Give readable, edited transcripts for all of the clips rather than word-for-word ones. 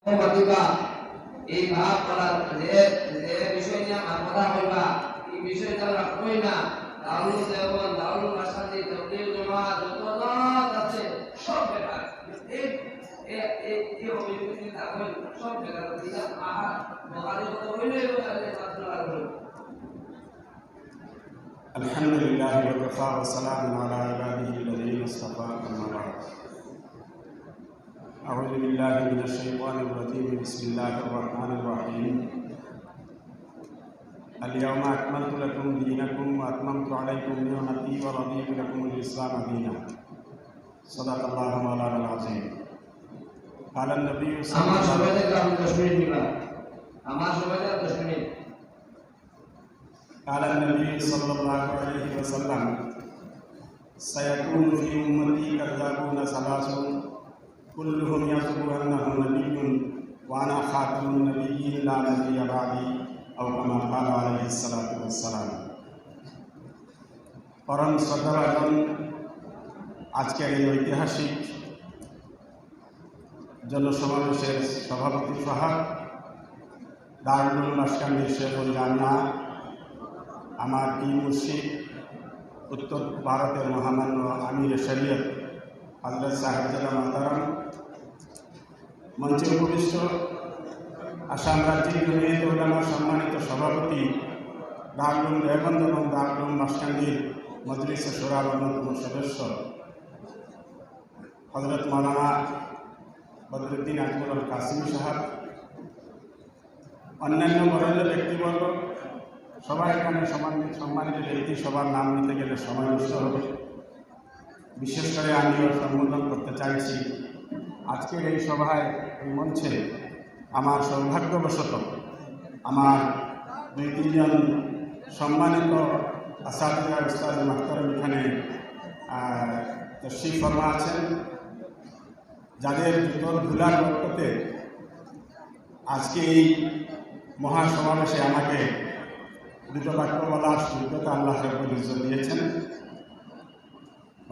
দিবা এই ভাব করার যে বিষয় নিয়ে আমার কথা হইবা এই বিষয়টা রাখবই না। দারুল দেওবন্দ, দারুল মাসাদি, তাবলীগ জামাত যত নাম আছে সব বেকার। এই অভিযোগটি থাকবে সব বেকার দিনা আহা বগালে কথা হইলে বগালে মাত্র লাগবে। আলহামদুলিল্লাহ ওয়া কাফা ওয়া সালামুন আলা ইবাদিহি আল্লাযীনা ইসতাফা আম্মা বা'দ। আউযু বিল্লাহি মিনাশ শাইতানির রাজীম। বিসমিল্লাহির রাহমানির রাহিম। আল-ইয়াওমা আকমালতু লাকুম দীনাকুম ওয়া আতমামতু আলাইকুম নি'মাতি ওয়া রাদিতু লাকুমুল ইসলামা দীনান। সাদাকাল্লাহু মাওলানাল আযীম। قال النبي আমার সবাইকে আপনি 10 মিনিট দিবা। আমার সবাইকে 10 মিনিট। قال النبي صلى الله عليه وسلم سيكون في أمتي كذابون ثلاث كلهم يزعم أنه نبي وأنا خاتم النبيين لا نبي بعدي أو كما قال عليه الصلاة والسلام। পরম শ্রদ্ধাভাজন আজকের এই ঐতিহাসিক জনসমাবেশের সভাপতি সহ দারুল উলুম মাসকান্দি শেখুল জামিয়া, আমার পীর মুর্শিদ উত্তর ভারতের মহামান্য আমির শরীয়ত হযরত সাহেবজাদা মাহতারাম, মঞ্চে উপবিষ্ট আসাম রাজ্যের জমিয়ত উলামার সম্মানিত সভাপতি, দারুল উলুম দেওবন্দ এবং দারুল উলুম মাসকান্দির মজলিসে শূরার অন্যতম সদস্য হযরত মাওলানা বদরুদ্দিন আজমল কাসিমি সাহেব, অন্যান্য বরেণ্য ব্যক্তিবর্গ, সবাই এখানে সম্মানিত ব্যক্তি, সবার নাম নিতে গেলে সময় নষ্ট হবে। বিশেষ করে আমিও সম্বোধন করতে চাইছি আজকের এই সভায়, এই মঞ্চে আমার সৌভাগ্যবশত আমার 2-3 জন সম্মানিত আসাদিয়া উস্তাদ মাহতারাম এখানে তশরিফ ফরমা আছেন, যাদের ভিতর ধুলার বরকতে আজকে এই মহাসমাবেশে আমাকে দুটো বাক্য বলার সুযোগ্যতা আল্লাহ রাব্বুল ইজ্জত দিয়েছেন।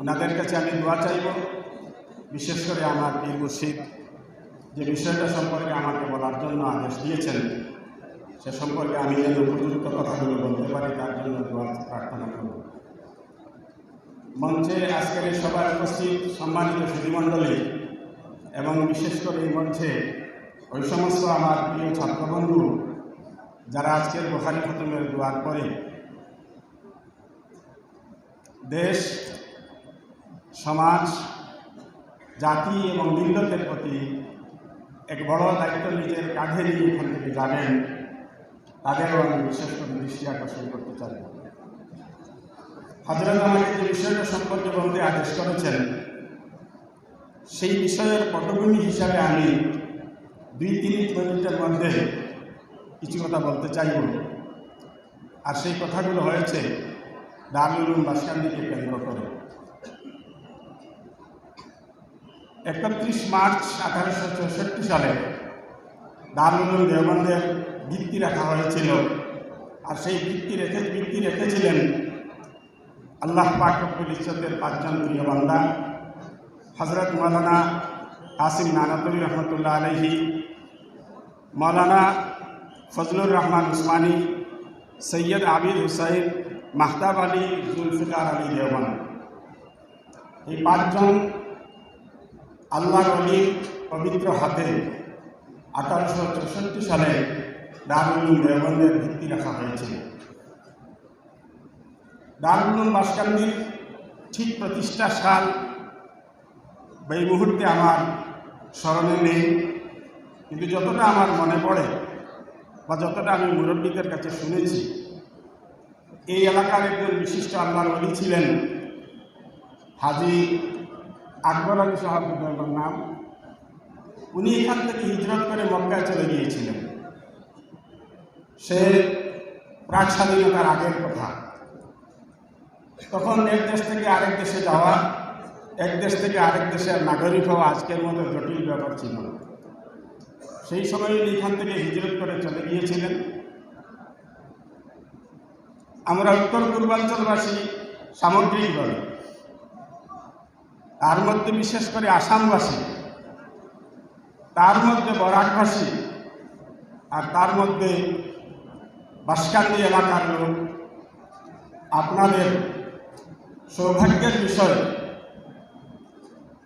ওনাদের কাছে আমি দোয়া চাইব, বিশেষ করে আমার পীর মুর্শিদ যে বিষয়টা সম্পর্কে আমাকে বলার জন্য আদেশ দিয়েছেন সে সম্পর্কে আমি যেন উপযুক্ত কথাগুলো বলতে পারি তার জন্য দোয়া প্রার্থনা করব। মঞ্চে আজকের এই সভায় উপস্থিত সম্মানিত সুধীমণ্ডলী এবং বিশেষ করে এই মঞ্চে ওই সমস্ত আমার প্রিয় ছাত্রবন্ধু যারা আজকের বুখারী খতমের দোয়ার পরে দেশ, সমাজ, জাতি এবং মিল্লতের প্রতি এক বড় দায়িত্ব নিজের কাঁধে নিয়ে এখান থেকে যাবেন, তাদেরও আমি বিশেষ করে দৃষ্টি আকর্ষণ করতে চাই। হযরত আমাকে যে বিষয়টা সম্পর্কে বলতে আদেশ করেছেন সেই বিষয়ের পটভূমি হিসাবে আমি 2-3 মিনিটের মধ্যে কিছু কথা বলতে চাইব। আর সেই কথাগুলো হয়েছে দারুল উলুম মাসকান্দিকে কেন্দ্র করে। 31 মার্চ 1864 সালে দারুল উলুম দেওবন্দের ভিত্তি রাখা হয়েছিল। আর সেই ভিত্তি রেখেছিলেন আল্লাহ পাক রব্বুল ইজ্জতের 5 জন প্রিয় বান্দা, হযরত মাওলানা কাসিম নানাতুরি রহমতুল্লাহ আলাইহি, মাওলানা ফজলুর রহমান উসমানী, সৈয়দ আবিদ হুসাইন, মাহতাব আলী, জুলফিকার আলী দেওবন্দ। এই 5 জন আল্লাহর ওলির পবিত্র হাতে 1864 সালে দারুল উলুম দেওবন্দের ভিত্তি রাখা হয়েছিল। দারুল উলুম মাসকান্দির ঠিক প্রতিষ্ঠা সাল এই মুহূর্তে আমার স্মরণে নেই, কিন্তু যতটা আমার মনে পড়ে বা যতটা আমি মুরব্বীদের কাছে শুনেছি, এই এলাকার একজন বিশিষ্ট আল্লাহর ওলি ছিলেন হাজী আকবর আলী সাহেব নাম। উনি এখান থেকে হিজরত করে মক্কায় চলে গিয়েছিলেন। সে প্রাক স্বাধীনতার আগের কথা। তখন এক দেশ থেকে আরেক দেশে যাওয়া, এক দেশ থেকে আরেক দেশের নাগরিক হওয়া আজকের মতো জটিল ব্যাপার ছিল। সেই সময় এখান থেকে হিজরত করে চলে গিয়েছিলেন। আমরা উত্তর পূর্বাঞ্চলবাসী সামগ্রিকভাবে, তার মধ্যে বিশেষ করে আসামবাসী তার মধ্যে বরাকবাসী আর তার মধ্যে বাঁশকান্দি এলাকার লোক, আপনাদের সৌভাগ্যের বিষয়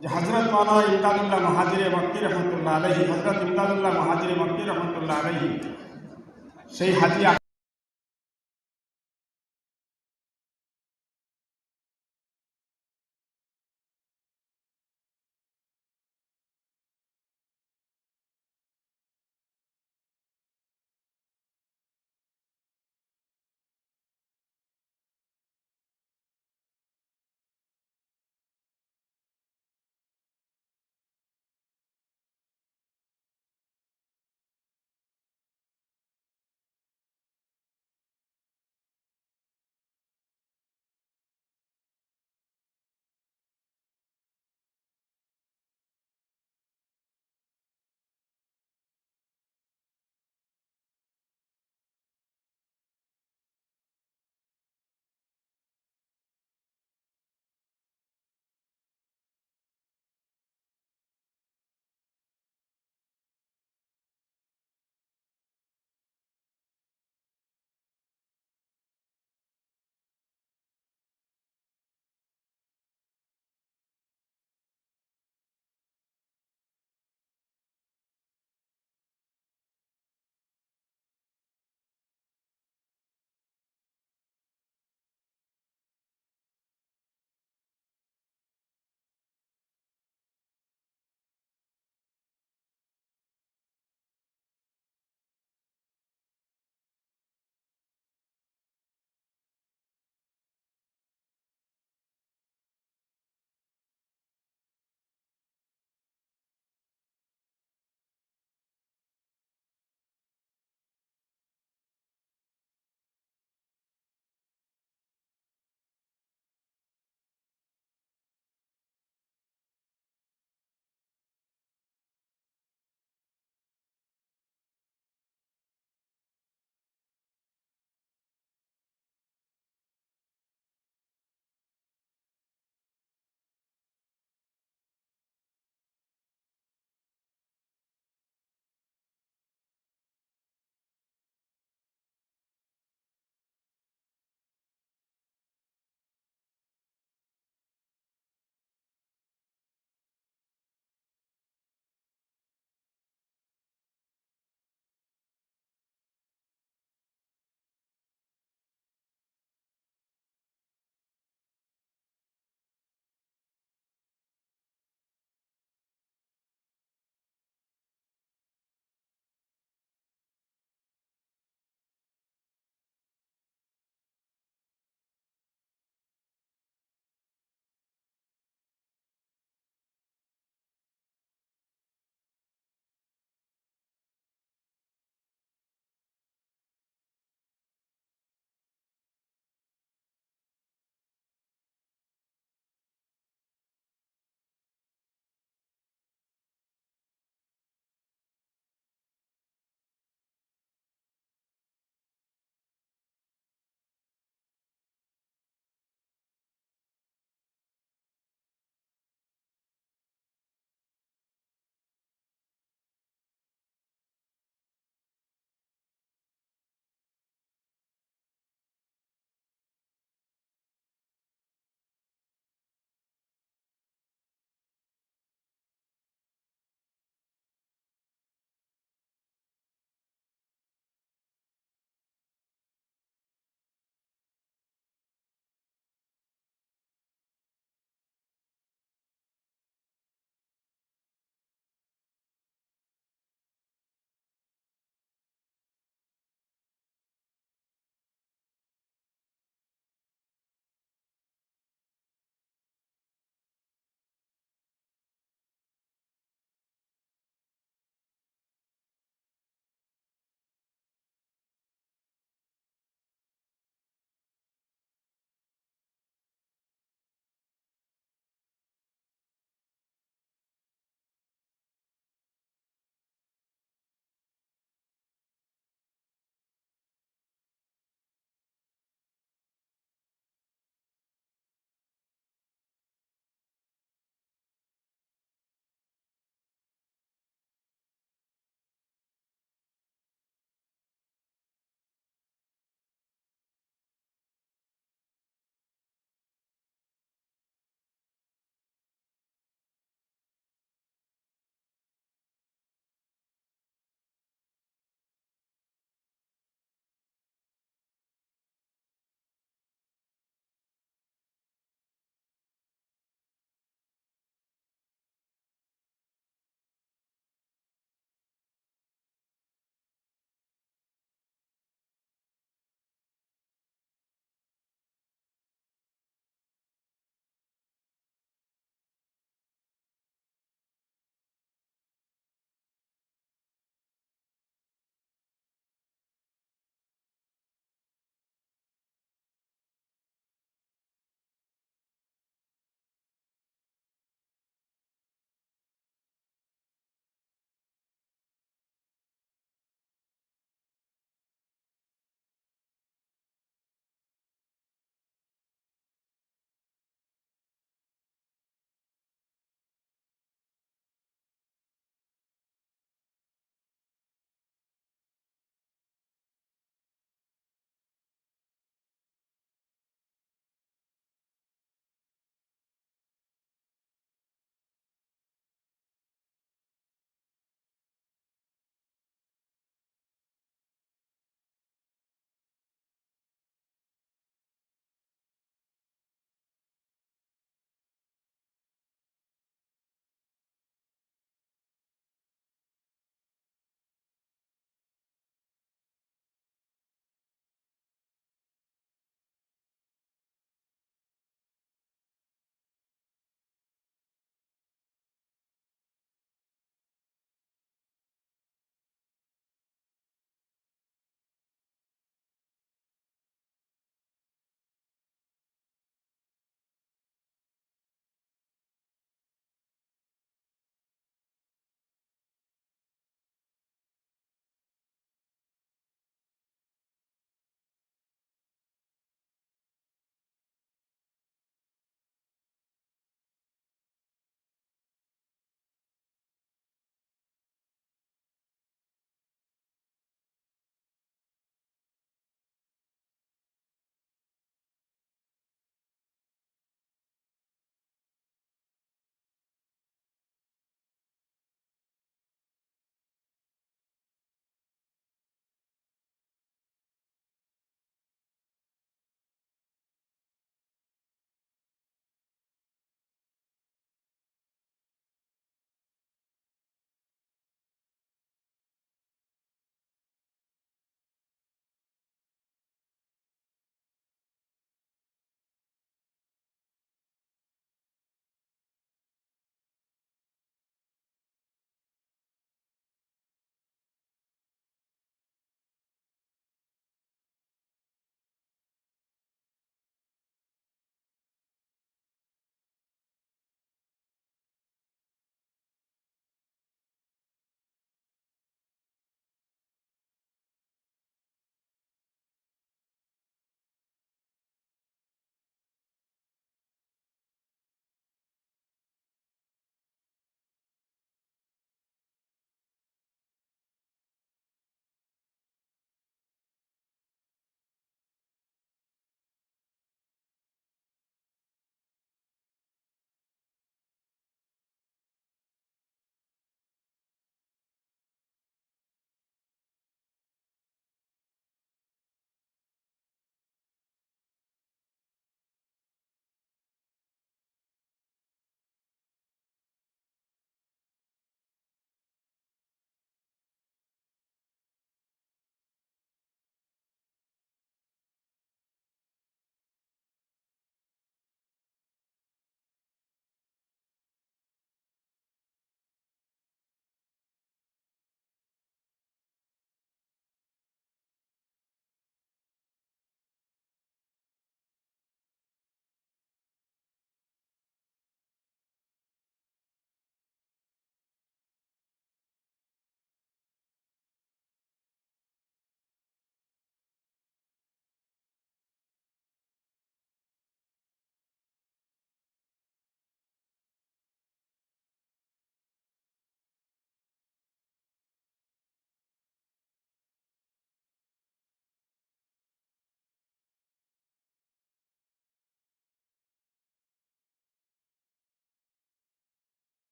যে হজরত মাওলানা ইমদাদুল্লাহ মহাজিরে মক্কি রহমতুল্লাহ আলাইহি, হজরত ইমদাদুল্লাহ মহাজিরে মক্কি রহমতুল্লাহ আলাইহি সেই হাজি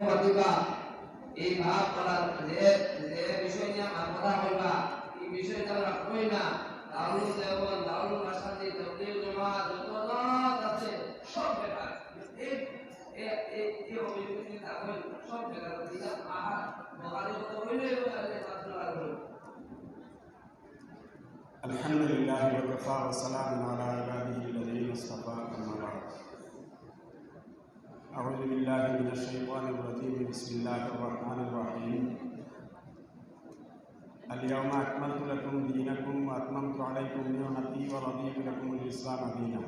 দিবা এই ভাব করার যে যে বিষয় নিয়ে আমার কথা হইবা এই বিষয়টা আমরা কই না দারুল দেওবন্দ দারুল মাসাদি তাবলীগ জামাত যত জাত আছে সব বেকার এই এই অভিযোগটি তাহলে সব বেকার দিলা আহা বগালে তো হইলে বলে তাহলে আর আলহামদুলিল্লাহ ওয়া কাফা ওয়া সালামুন আলা ইবাদিহি আল্লাযীনা ইসতাফা আম্মা বা'দ আউযু বিল্লাহি মিনাশ শাইতানির রাজীম বিসমিল্লাহির রাহমানির রাহিম اليوم أكملت لكم دينكم وأتممت عليكم نعمتي ورضيت لكم الإسلام دينا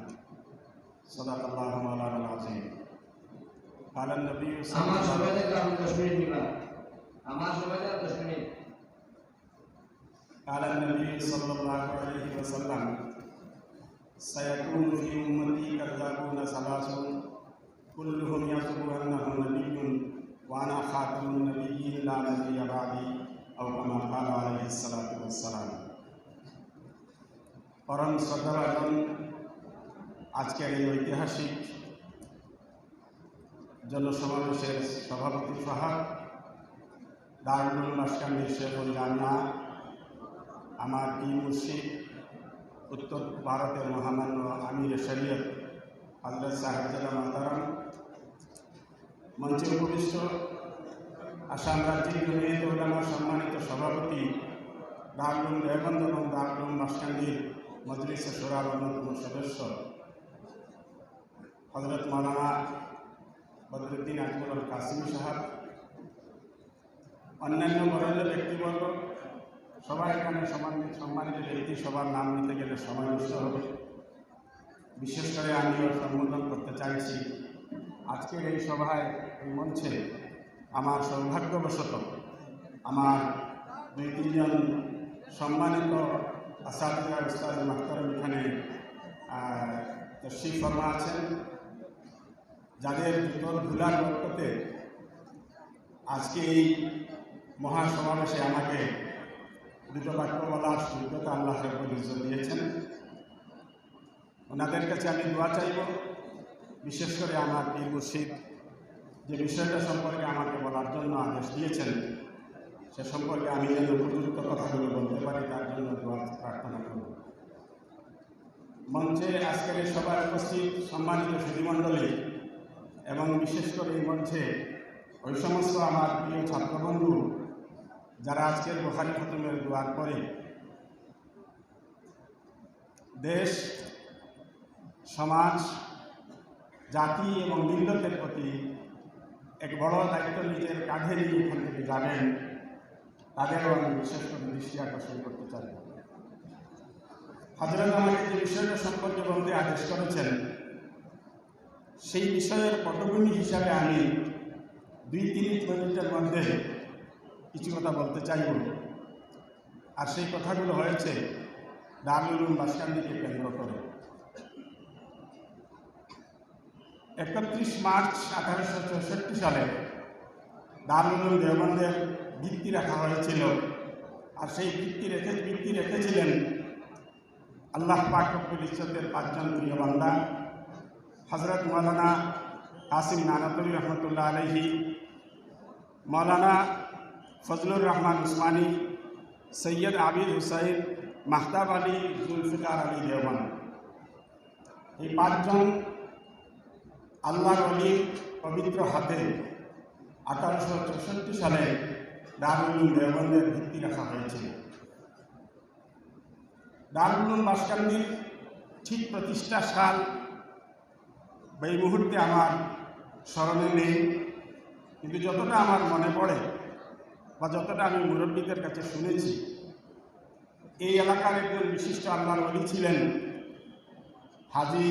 صدق الله مولانا العظيم قال النبي صلى الله عليه وسلم قال النبي صلى الله عليه وسلم سيكون في أمتي كذابون ثلاث كلهم يزعم أنه نبي وأنا خاتم النبيين لا نبي بعدي أو كما قال عليه الصلاة والسلام পরম শ্রদ্ধাভাজন আজকের এই ঐতিহাসিক জনসমাবেশের সভাপতি ফাহাদ দারুল মাসকান্দি শেখুল জামিয়া আমার পীর মুর্শিদ উত্তর ভারতের মহামান্য আমির শরীয়ত হযরত সাহেবজাদা মাহতারাম মঞ্চে উপবিষ্ট আসাম রাজ্যের জমিয়ত উলামা সম্মানিত সভাপতি দারুল দেওবন্দ এবং দারুল মাসকান্দির মজলিসে শূরার অন্যতম সদস্য হযরত মাওলানা বদরুদ্দিন আজমল কাসিমি সাহেব, অন্যান্য বরেণ্য ব্যক্তিবর্গ, সবাই এখানে সম্মানিত ব্যক্তি, সবার নাম নিতে গেলে সময় নষ্ট হবে। বিশেষ করে আমিও সম্বোধন করতে চাইছি আজকের এই সভায়, এই মঞ্চে আমার সৌভাগ্যবশত আমার 2-3 জন সম্মানিত আসাদিয়া উস্তাদ মাহতারাম এখানে তশরিফ ফরমা আছেন, যাদের ভিতর ধুলার বরকতে আজকে এই মহাসমাবেশে আমাকে দুটো বাক্য বলার সুযোগ্যতা আল্লাহ রাব্বুল ইজ্জত দিয়েছেন। ওনাদের কাছে আমি দোয়া চাইব, বিশেষ করে আমার পীর মুর্শিদ যে বিষয়টা সম্পর্কে আমাকে বলার জন্য আদেশ দিয়েছেন সে সম্পর্কে আমি যেন উপযুক্ত কথাগুলো বলতে পারি তার জন্য দোয়া প্রার্থনা করব। মঞ্চে আজকের এই সভায় উপস্থিত সম্মানিত সুধীমণ্ডলী এবং বিশেষ করে এই মঞ্চে ওই সমস্ত আমার প্রিয় ছাত্রবন্ধু যারা আজকের বুখারী খতমের দোয়ার পরে দেশ, সমাজ, জাতি এবং মিল্লতের প্রতি এক বড় দায়িত্ব নিজের কাঁধে নিয়ে এখান থেকে যাবেন, তাদেরও আমি বিশেষ করে দৃষ্টি আকর্ষণ করতে চাই। হযরত আমাকে যে বিষয়টা সম্পর্কে বলতে আদেশ করেছেন সেই বিষয়ের পটভূমি হিসাবে আমি 2-3 মিনিটের মধ্যে কিছু কথা বলতে চাইব। আর সেই কথাগুলো হয়েছে দারুল উলুম মাসকান্দিকে কেন্দ্র করে। 31 মার্চ 1864 সালে দারুল উলুম দেওবন্দের ভিত্তি রাখা হয়েছিল। আর সেই ভিত্তি রেখেছিলেন আল্লাহ পাক রব্বুল ইজ্জতের 5 জন প্রিয় বান্দা, হযরত মাওলানা কাসিম নানাতুরি রহমতুল্লাহ আলাইহি, মাওলানা ফজলুর রহমান উসমানী, সৈয়দ আবিদ হুসাইন, মাহতাব আলী, জুলফিকার আলী দেওবন্দ। এই 5 জন আল্লাহর ওলির পবিত্র হাতে 1864 সালে দারুল উলুম দেওবন্দের ভিত্তি রাখা হয়েছিল। দারুল উলুম মাসকান্দির ঠিক প্রতিষ্ঠা সাল এই মুহূর্তে আমার স্মরণে নেই, কিন্তু যতটা আমার মনে পড়ে বা যতটা আমি মুরব্বীদের কাছে শুনেছি, এই এলাকার একজন বিশিষ্ট আল্লাহর ওলি ছিলেন হাজী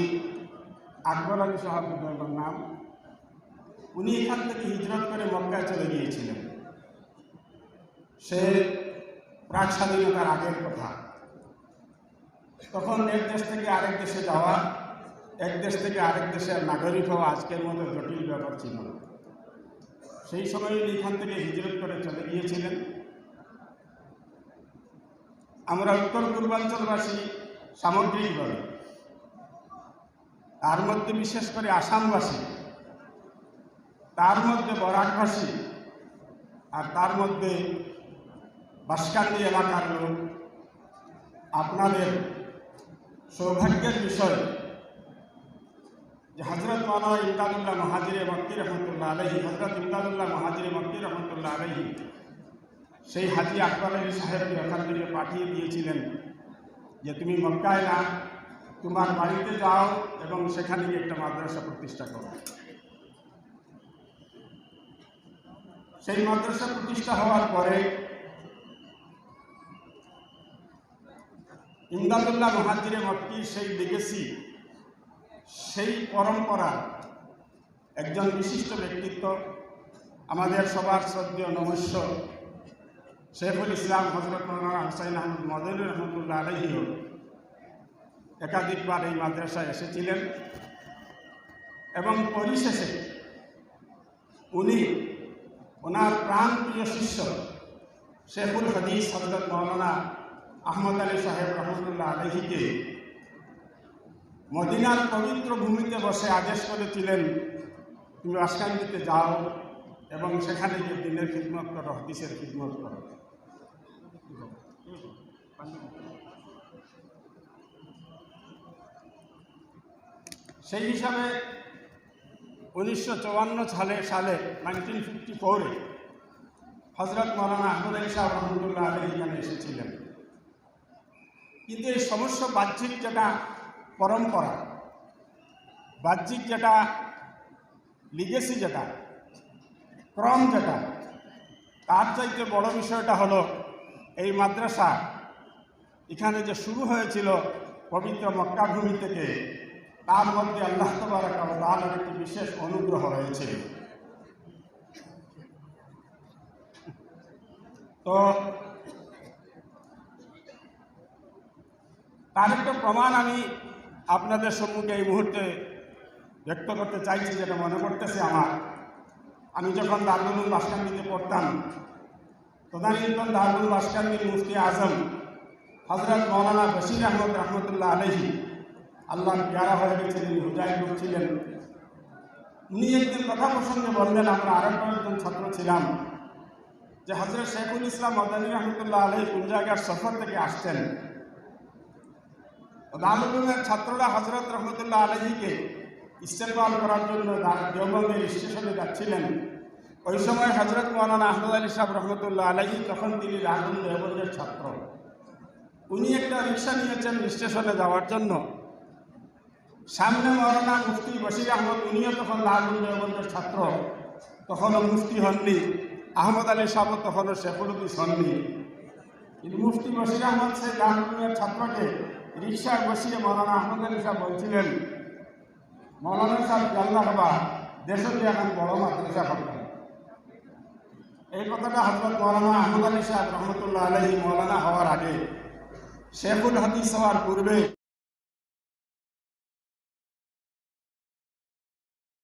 আকবর আলী সাহেব নাম। উনি এখান থেকে হিজরত করে মক্কায় চলে গিয়েছিলেন। সে প্রাক স্বাধীনতার আগের কথা। তখন এক দেশ থেকে আরেক দেশে যাওয়া, এক দেশ থেকে আরেক দেশের নাগরিক হওয়া আজকের মতো জটিল ব্যাপার ছিল। সেই সময় উনি এখান থেকে হিজরত করে চলে গিয়েছিলেন। আমরা উত্তর পূর্বাঞ্চলবাসী সামগ্রিকভাবে, তার মধ্যে বিশেষ করে আসামবাসী, তার মধ্যে বরাকবাসী আর তার মধ্যে বাঁশকান্দি এলাকার লোক। আপনাদের সৌভাগ্যের বিষয় যে হজরত মাওলানা ইমদাদুল্লাহ মুহাজিরে মক্কি রহমতুল্লাহ আলাইহি, হজরত ইমদাদুল্লাহ মুহাজিরে মক্কি রহমতুল্লাহ আলাইহি সেই হাজি আকবর আলী সাহেবকে ওখান থেকে পাঠিয়ে দিয়েছিলেন যে তুমি মক্কায় না, তোমার বাড়িতে যাও এবং সেখানে গিয়ে একটা মাদ্রাসা প্রতিষ্ঠা করো। সেই মাদ্রাসা প্রতিষ্ঠা হওয়ার পরে ইমদাদুল্লাহ মুহাজিরে মক্কির সেই লিগেসি, সেই পরম্পরা একজন বিশিষ্ট ব্যক্তিত্ব, আমাদের সবার শ্রদ্ধেয় নমস্য শেখুল ইসলাম হজরত মাওলানা হুসাইন আহমদ মদনী রহমতুল্লাহ আলাইহিও একাধিকবার এই মাদ্রাসায় এসেছিলেন এবং পরিশেষে উনি ওনার প্রাণপ্রিয় শিষ্য শেখুল হাদিস হজরত মাওলানা আহমদ আলী সাহেব রহমতুল্লাহ আলাইহিকে মদিনার পবিত্র ভূমিতে বসে আদেশ করেছিলেন, তুমি বাঁশকান্দিতে যাও এবং সেখানে গিয়ে দিনের খিদমত করো, হাদিসের খিদমত করো। সেই হিসাবে 1954 সালে 1954 হজরত মাওলানা আহমদ আলী সাহেব রহমতুল্লাহ আলাইহি এখানে এসেছিলেন। কিন্তু এই সমস্ত বাহ্যিক যেটা পরম্পরা, বাহ্যিক যেটা লিগেসি, যেটা ক্রম, যেটা তার চাইতে বড় বিষয়টা হলো এই মাদ্রাসা এখানে যে শুরু হয়েছিল পবিত্র মক্কা ভূমি থেকে, তার মধ্যে আল্লাহ তাবারক ওয়া তাআলার একটি বিশেষ অনুগ্রহ রয়েছে। তো তার একটা প্রমাণ আমি আপনাদের সম্মুখে এই মুহূর্তে ব্যক্ত করতে চাইছি, যেটা মনে করতেছে আমার। আমি যখন দারুল উলুম বাঁশকান্দিতে পড়তাম, তদানীন্তন দারুল উলুম বাঁশকান্দির মুফতি আজম হজরত মাওলানা বশির আহমদ রহমতুল্লাহ আলাইহি, আল্লাহর প্যারা হয়ে গেছেন, হুজাইর লোক ছিলেন। উনি একদিন কথা প্রসঙ্গে বললেন, আমরা আরও কয়েকজন ছাত্র ছিলাম, যে হজরত শেখুল ইসলাম মদনী রহমতুল্লাহ আলাইহি কোন জায়গার সফর থেকে আসছেন। দারুল উলুমের ছাত্ররা হজরত রহমতুল্লাহ আলাইহিকে ইস্তেকবাল করার জন্য দেওবন্দের স্টেশনে যাচ্ছিলেন। ওই সময় হজরত মাওলানা আহমদ আলী সাহেব রহমতুল্লাহ আলাইহি, তখন তিনি দারুল দেওবন্দের ছাত্র, উনি একটা রিক্সা নিয়েছেন স্টেশনে যাওয়ার জন্য। সামনে মাওলানা মুফতি বশির আহমদ, উনিও তখন দারুল দেওবন্দের ছাত্র, তখনও মুফতি হননি। আহমদ আলী সাহেব তখনও শেখুল হাদিস হননি। কিন্তু মুফতি বশির আহমদ সেই দারুলের ছাত্রকে রিক্সায় বসিয়ে মাওলানা আহমদ আলী সাহেব বলছিলেন, মৌলানা সাহেব আল্লাহ হবা দেশে এখন বড় মাদ্রাসা করবেন। এই কথাটা হযরত মাওলানা আহমদ আলী সাহেব রহমতুল্লাহ আলাইহি মৌলানা হওয়ার আগে, শেখুল হাদিস হওয়ার পূর্বে